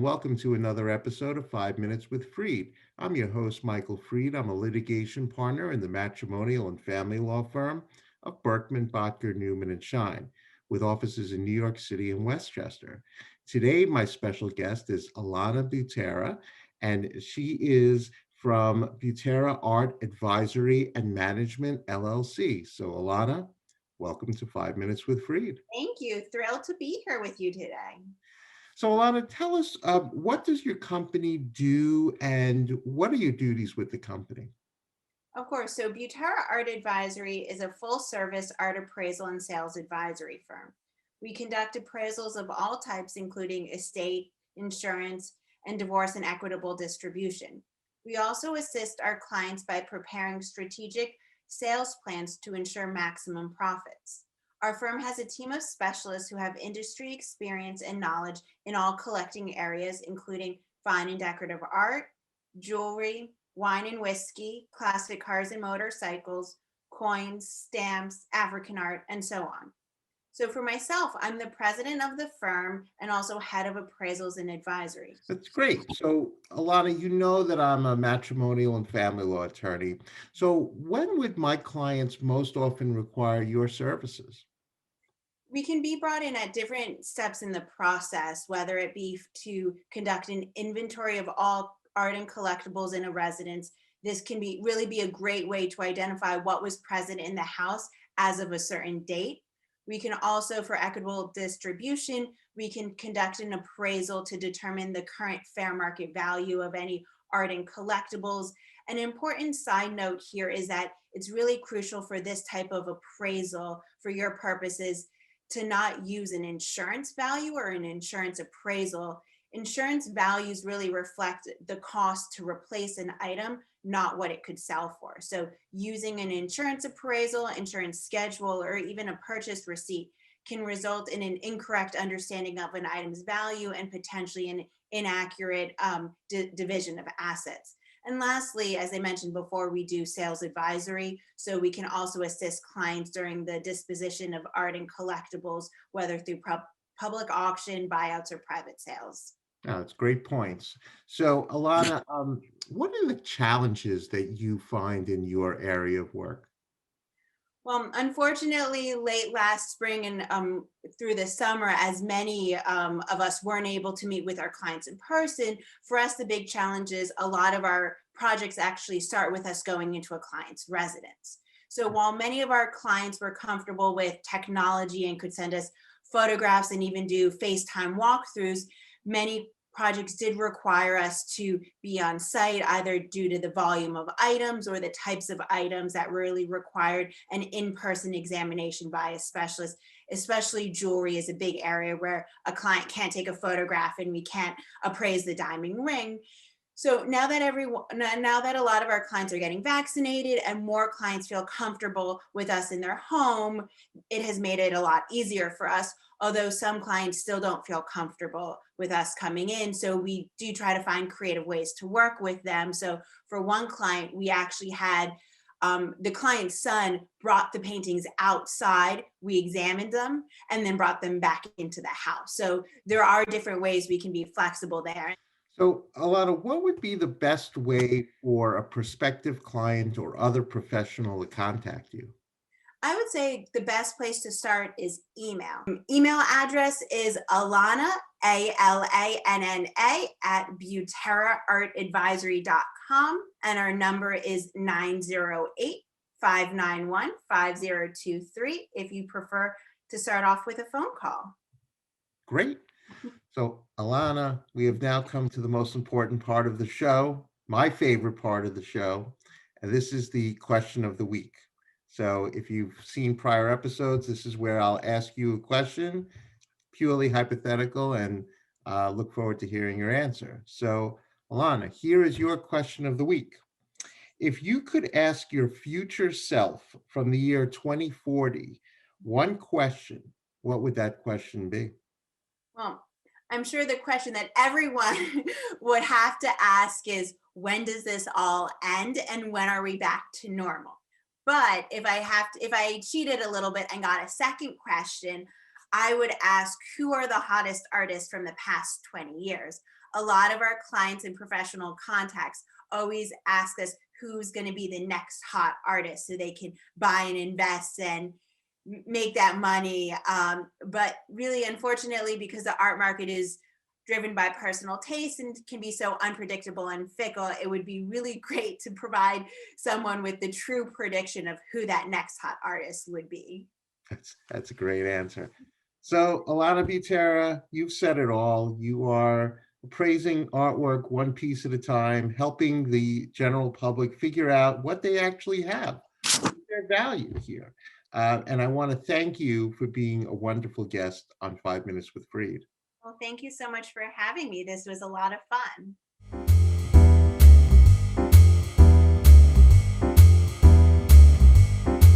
welcome to another episode of 5 Minutes with Freed. I'm your host, Michael Freed. I'm a litigation partner in the matrimonial and family law firm of Berkman, Botker, Newman, and Shine, with offices in New York City and Westchester. Today, my special guest is Alanna Butera, and she is from Butera Art Advisory and Management, LLC. So, Alanna, welcome to 5 Minutes with Freed. Thank you. Thrilled to be here with you today. So, Alana, tell us, what does your company do and what are your duties with the company? Of course. So, Butera Art Advisory is a full service art appraisal and sales advisory firm. We conduct appraisals of all types, including estate, insurance, and divorce and equitable distribution. We also assist our clients by preparing strategic sales plans to ensure maximum profits. Our firm has a team of specialists who have industry experience and knowledge in all collecting areas, including fine and decorative art, jewelry, wine and whiskey, classic cars and motorcycles, coins, stamps, African art, and so on. So for myself, I'm the president of the firm and also head of appraisals and advisory. That's great. So, Alana, you know that I'm a matrimonial and family law attorney. So, when would my clients most often require your services? We can be brought in at different steps in the process, whether it be to conduct an inventory of all art and collectibles in a residence. This can be really be a great way to identify what was present in the house as of a certain date. We can also, for equitable distribution, we can conduct an appraisal to determine the current fair market value of any art and collectibles. An important side note here is that it's really crucial for this type of appraisal, for your purposes, to not use an insurance value or an insurance appraisal. Insurance values really reflect the cost to replace an item, not what it could sell for. So using an insurance appraisal, insurance schedule, or even a purchase receipt can result in an incorrect understanding of an item's value and potentially an inaccurate division of assets. And lastly, as I mentioned before, we do sales advisory. So we can also assist clients during the disposition of art and collectibles, whether through public auction, buyouts, or private sales. Oh, it's great points. So, Alana, what are the challenges that you find in your area of work? Well, unfortunately, late last spring and through the summer, as many of us weren't able to meet with our clients in person, for us, the big challenge is a lot of our projects actually start with us going into a client's residence. So while many of our clients were comfortable with technology and could send us photographs and even do FaceTime walkthroughs, many projects did require us to be on site, either due to the volume of items or the types of items that really required an in-person examination by a specialist. Especially jewelry is a big area where a client can't take a photograph and we can't appraise the diamond ring. So now that a lot of our clients are getting vaccinated and more clients feel comfortable with us in their home, it has made it a lot easier for us, although some clients still don't feel comfortable with us coming in. So we do try to find creative ways to work with them. So for one client, we actually had the client's son brought the paintings outside. We examined them and then brought them back into the house. So there are different ways we can be flexible there. So, Alana, what would be the best way for a prospective client or other professional to contact you? I would say the best place to start is email. Email address is Alanna, Alanna, at buteraartadvisory.com. And our number is 908-591-5023 if you prefer to start off with a phone call. Great. So, Alana, we have now come to the most important part of the show, my favorite part of the show, and this is the question of the week. So, if you've seen prior episodes, this is where I'll ask you a question, purely hypothetical, and look forward to hearing your answer. So, Alana, here is your question of the week. If you could ask your future self from the year 2040 one question, what would that question be? Well, I'm sure the question that everyone would have to ask is, when does this all end and when are we back to normal? But if I cheated a little bit and got a second question, I would ask, who are the hottest artists from the past 20 years? a lot of our clients and professional contacts always ask us who's going to be the next hot artist so they can buy and invest and make that money. But really, unfortunately, because the art market is driven by personal taste and can be so unpredictable and fickle, it would be really great to provide someone with the true prediction of who that next hot artist would be. That's a great answer. So, Alanna Butera, you've said it all. You are appraising artwork one piece at a time, helping the general public figure out what they actually have, what's their value here. And I want to thank you for being a wonderful guest on 5 Minutes with Freed. Well, thank you so much for having me. This was a lot of fun.